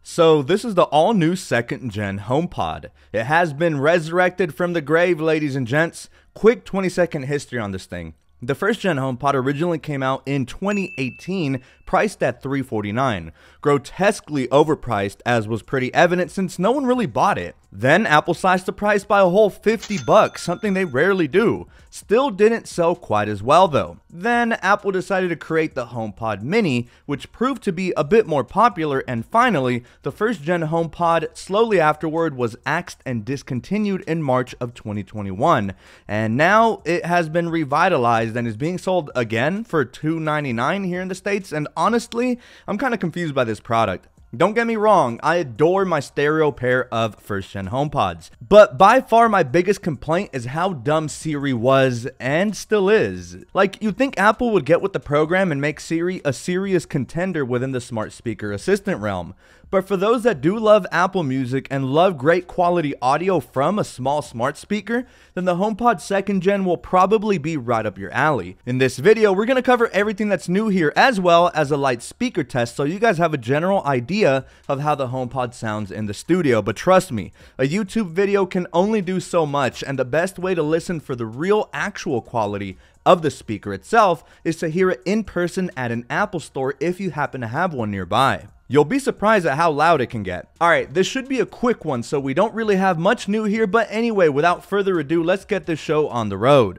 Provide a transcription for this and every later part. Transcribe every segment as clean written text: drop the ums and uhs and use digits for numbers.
So this is the all-new 2nd Gen HomePod. It has been resurrected from the grave, ladies and gents. Quick 20-second history on this thing. The 1st Gen HomePod originally came out in 2018, priced at $349, grotesquely overpriced as was pretty evident since no one really bought it. Then Apple sliced the price by a whole $50, something they rarely do. Still didn't sell quite as well though. Then Apple decided to create the HomePod Mini, which proved to be a bit more popular, and finally, the 1st Gen HomePod slowly afterward was axed and discontinued in March of 2021. And now it has been revitalized and is being sold again for $299 here in the States, and honestly, I'm kind of confused by this product. Don't get me wrong, I adore my stereo pair of 1st Gen HomePods, but by far my biggest complaint is how dumb Siri was and still is. Like, you'd think Apple would get with the program and make Siri a serious contender within the smart speaker assistant realm. But for those that do love Apple Music and love great quality audio from a small smart speaker, then the HomePod 2nd Gen will probably be right up your alley. In this video, we're going to cover everything that's new here as well as a light speaker test so you guys have a general idea of how the HomePod sounds in the studio. But trust me, a YouTube video can only do so much, and the best way to listen for the real actual quality of the speaker itself is to hear it in person at an Apple store if you happen to have one nearby. You'll be surprised at how loud it can get. Alright, this should be a quick one, so we don't really have much new here, but anyway, without further ado, let's get this show on the road.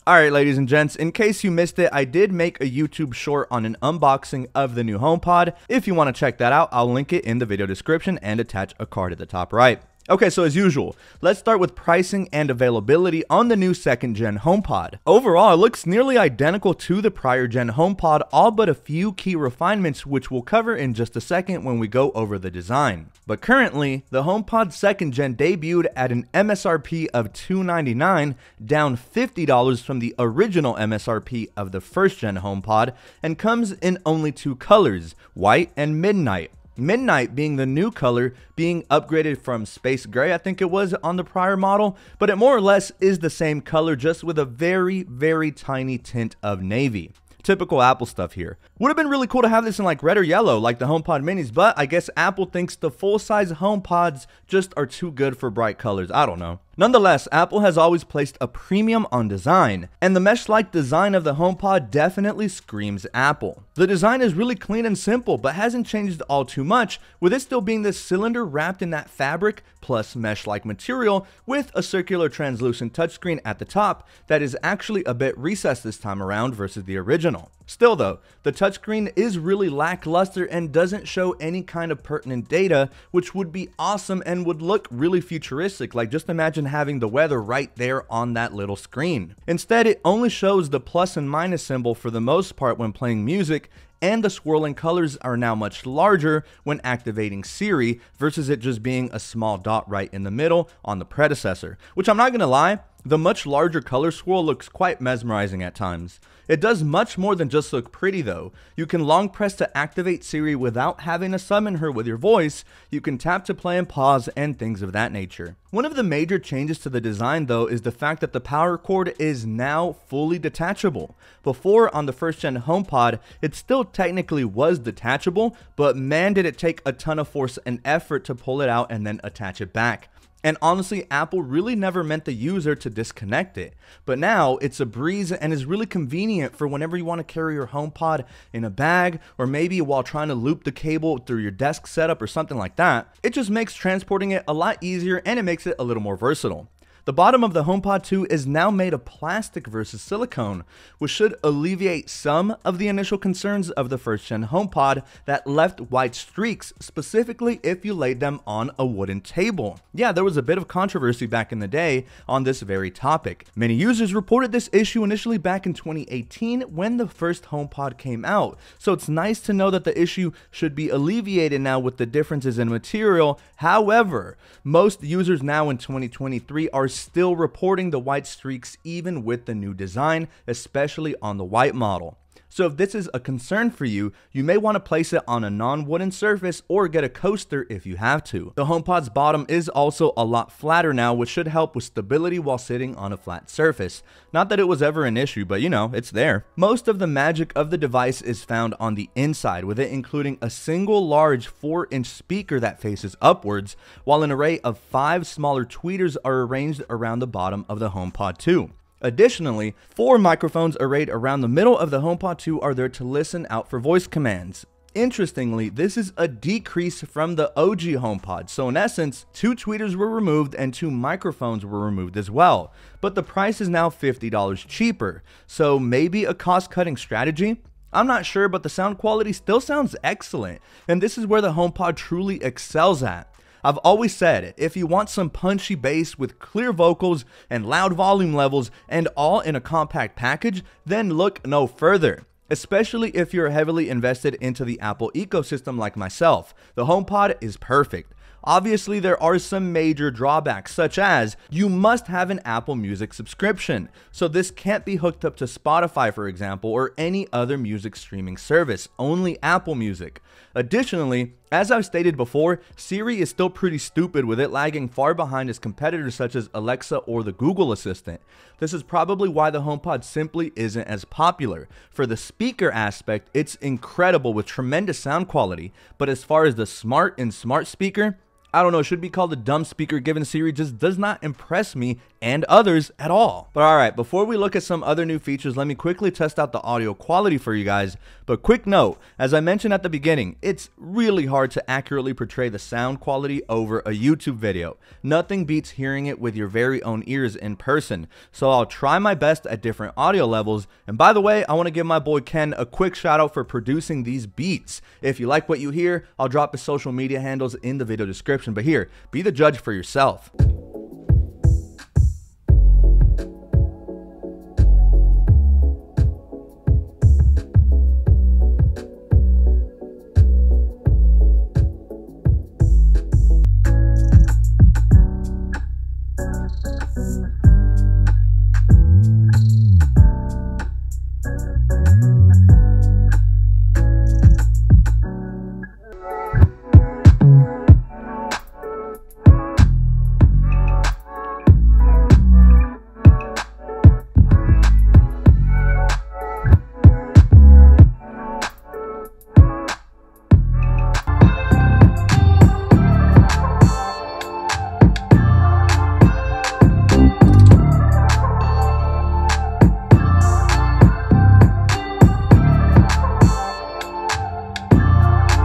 Alright, ladies and gents, in case you missed it, I did make a YouTube short on an unboxing of the new HomePod. If you want to check that out, I'll link it in the video description and attach a card at the top right. Okay, so as usual, let's start with pricing and availability on the new 2nd Gen HomePod. Overall, it looks nearly identical to the prior Gen HomePod, all but a few key refinements which we'll cover in just a second when we go over the design. But currently, the HomePod 2nd Gen debuted at an MSRP of $299, down $50 from the original MSRP of the 1st Gen HomePod, and comes in only 2 colors, white and midnight. Midnight being the new color, being upgraded from space gray, I think it was, on the prior model, but it more or less is the same color, just with a very, very tiny tint of navy. Typical Apple stuff here. Would have been really cool to have this in like red or yellow like the HomePod minis, but I guess Apple thinks the full-size HomePods just are too good for bright colors. I don't know. Nonetheless, Apple has always placed a premium on design, and the mesh-like design of the HomePod definitely screams Apple. The design is really clean and simple, but hasn't changed all too much, with it still being this cylinder wrapped in that fabric plus mesh-like material with a circular translucent touchscreen at the top that is actually a bit recessed this time around versus the original. Still though, the touchscreen is really lackluster and doesn't show any kind of pertinent data, which would be awesome and would look really futuristic. Like, just imagine having the weather right there on that little screen. Instead, it only shows the plus and minus symbol for the most part when playing music, and the swirling colors are now much larger when activating Siri versus it just being a small dot right in the middle on the predecessor, which I'm not gonna lie, the much larger color swirl looks quite mesmerizing at times. It does much more than just look pretty though. You can long press to activate Siri without having to summon her with your voice. You can tap to play and pause and things of that nature. One of the major changes to the design though is the fact that the power cord is now fully detachable. Before, on the 1st Gen HomePod, it still technically was detachable, but man did it take a ton of force and effort to pull it out and then attach it back. And honestly, Apple really never meant the user to disconnect it. But now, it's a breeze and is really convenient for whenever you want to carry your HomePod in a bag, or maybe while trying to loop the cable through your desk setup or something like that. It just makes transporting it a lot easier, and it makes it a little more versatile. The bottom of the HomePod 2 is now made of plastic versus silicone, which should alleviate some of the initial concerns of the 1st Gen HomePod that left white streaks, specifically if you laid them on a wooden table. Yeah, there was a bit of controversy back in the day on this very topic. Many users reported this issue initially back in 2018 when the first HomePod came out, so it's nice to know that the issue should be alleviated now with the differences in material. However, most users now in 2023 are still reporting the white streaks even with the new design, especially on the white model. So if this is a concern for you, you may want to place it on a non-wooden surface or get a coaster if you have to. The HomePod's bottom is also a lot flatter now, which should help with stability while sitting on a flat surface. Not that it was ever an issue, but you know, it's there. Most of the magic of the device is found on the inside, with it including a single large 4-inch speaker that faces upwards, while an array of 5 smaller tweeters are arranged around the bottom of the HomePod 2. Additionally, 4 microphones arrayed around the middle of the HomePod 2 are there to listen out for voice commands. Interestingly, this is a decrease from the OG HomePod, so in essence, 2 tweeters were removed and 2 microphones were removed as well, but the price is now $50 cheaper, so maybe a cost-cutting strategy? I'm not sure, but the sound quality still sounds excellent, and this is where the HomePod truly excels at. I've always said, if you want some punchy bass with clear vocals and loud volume levels and all in a compact package, then look no further. Especially if you're heavily invested into the Apple ecosystem like myself, the HomePod is perfect. Obviously, there are some major drawbacks, such as you must have an Apple Music subscription, so this can't be hooked up to Spotify, for example, or any other music streaming service, only Apple Music. Additionally, as I've stated before, Siri is still pretty stupid, with it lagging far behind its competitors such as Alexa or the Google Assistant. This is probably why the HomePod simply isn't as popular. For the speaker aspect, it's incredible with tremendous sound quality, but as far as the smart speaker, I don't know, it should be called a dumb speaker given Siri just does not impress me and others at all. But alright, before we look at some other new features, let me quickly test out the audio quality for you guys. But quick note, as I mentioned at the beginning, it's really hard to accurately portray the sound quality over a YouTube video. Nothing beats hearing it with your very own ears in person. So I'll try my best at different audio levels. And by the way, I want to give my boy Ken a quick shout out for producing these beats. If you like what you hear, I'll drop his social media handles in the video description. But here, be the judge for yourself.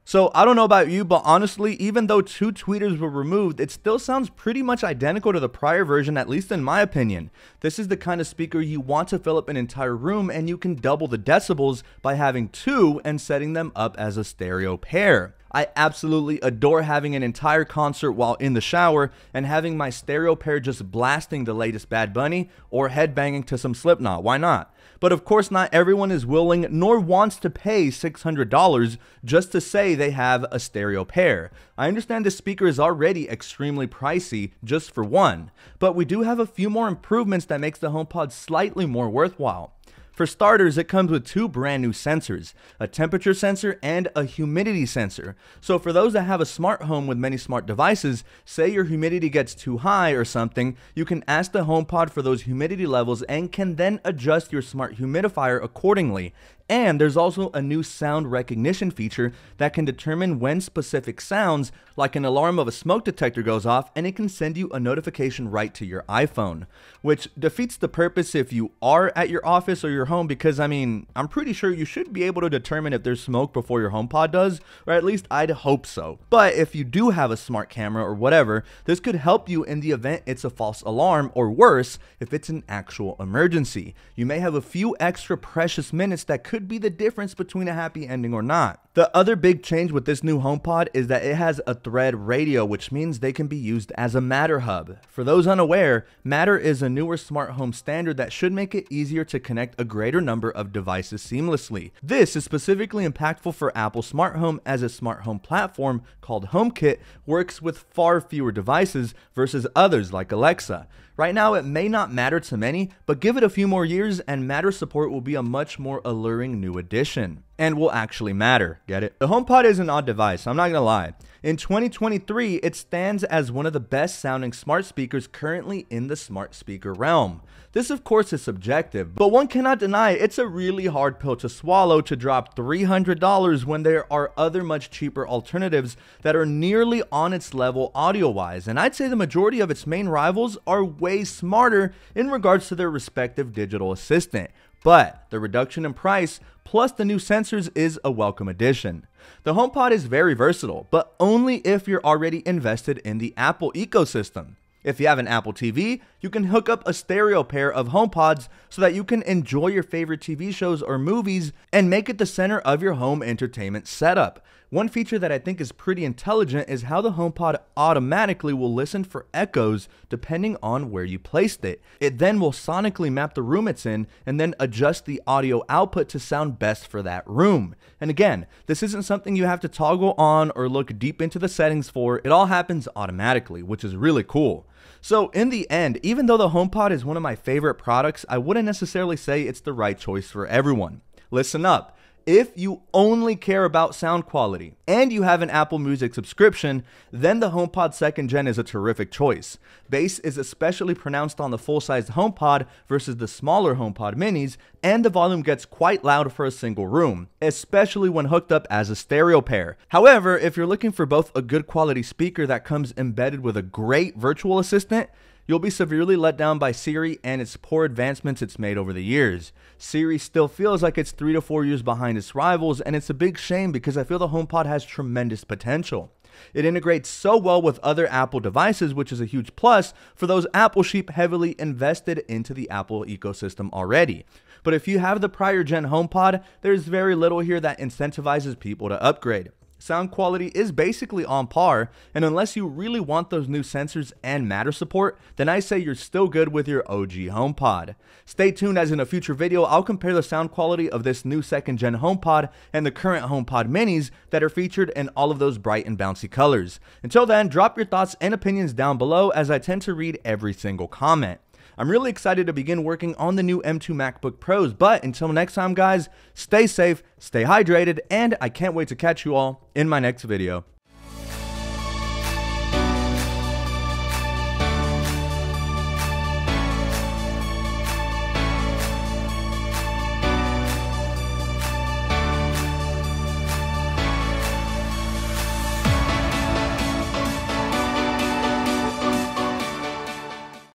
So I don't know about you, but honestly, even though 2 tweeters were removed, it still sounds pretty much identical to the prior version, at least in my opinion. This is the kind of speaker you want to fill up an entire room, and you can double the decibels by having 2 and setting them up as a stereo pair. I absolutely adore having an entire concert while in the shower and having my stereo pair just blasting the latest Bad Bunny or headbanging to some Slipknot. Why not? But of course, not everyone is willing nor wants to pay $600 just to say they have a stereo pair. I understand this speaker is already extremely pricey just for one, but we do have a few more improvements that makes the HomePod slightly more worthwhile. For starters, it comes with 2 brand new sensors, a temperature sensor and a humidity sensor. So for those that have a smart home with many smart devices, say your humidity gets too high or something, you can ask the HomePod for those humidity levels and can then adjust your smart humidifier accordingly. And there's also a new sound recognition feature that can determine when specific sounds, like an alarm of a smoke detector, goes off, and it can send you a notification right to your iPhone, which defeats the purpose if you are at your office or your home, because I mean, I'm pretty sure you should be able to determine if there's smoke before your HomePod does, or at least I'd hope so. But if you do have a smart camera or whatever, this could help you in the event it's a false alarm, or worse, if it's an actual emergency. You may have a few extra precious minutes that could be the difference between a happy ending or not. The other big change with this new HomePod is that it has a thread radio, which means they can be used as a Matter hub. For those unaware, Matter is a newer smart home standard that should make it easier to connect a greater number of devices seamlessly. This is specifically impactful for Apple Smart Home, as a smart home platform called HomeKit works with far fewer devices versus others like Alexa. Right now, it may not matter to many, but give it a few more years and Matter support will be a much more alluring new addition. And will actually matter, get it? The HomePod is an odd device, I'm not gonna lie. In 2023, it stands as one of the best sounding smart speakers currently in the smart speaker realm. This of course is subjective, but one cannot deny it's a really hard pill to swallow to drop $300 when there are other much cheaper alternatives that are nearly on its level audio-wise, and I'd say the majority of its main rivals are way smarter in regards to their respective digital assistant. But the reduction in price plus the new sensors is a welcome addition. The HomePod is very versatile, but only if you're already invested in the Apple ecosystem. If you have an Apple TV, you can hook up a stereo pair of HomePods so that you can enjoy your favorite TV shows or movies and make it the center of your home entertainment setup. One feature that I think is pretty intelligent is how the HomePod automatically will listen for echoes depending on where you placed it. It then will sonically map the room it's in and then adjust the audio output to sound best for that room. And again, this isn't something you have to toggle on or look deep into the settings for. It all happens automatically, which is really cool. So in the end, even though the HomePod is one of my favorite products, I wouldn't necessarily say it's the right choice for everyone. Listen up. If you only care about sound quality and you have an Apple Music subscription, then the HomePod 2nd Gen is a terrific choice. Bass is especially pronounced on the full-sized HomePod versus the smaller HomePod minis, and the volume gets quite loud for a single room, especially when hooked up as a stereo pair. However, if you're looking for both a good quality speaker that comes embedded with a great virtual assistant, you'll be severely let down by Siri and its poor advancements it's made over the years. Siri still feels like it's 3 to 4 years behind its rivals, and it's a big shame because I feel the HomePod has tremendous potential. It integrates so well with other Apple devices, which is a huge plus for those Apple sheep heavily invested into the Apple ecosystem already. But if you have the prior gen HomePod, there's very little here that incentivizes people to upgrade. Sound quality is basically on par, and unless you really want those new sensors and Matter support, then I say you're still good with your OG HomePod. Stay tuned, as in a future video, I'll compare the sound quality of this new 2nd Gen HomePod and the current HomePod minis that are featured in all of those bright and bouncy colors. Until then, drop your thoughts and opinions down below, as I tend to read every single comment. I'm really excited to begin working on the new M2 MacBook Pros, but until next time guys, stay safe, stay hydrated, and I can't wait to catch you all in my next video.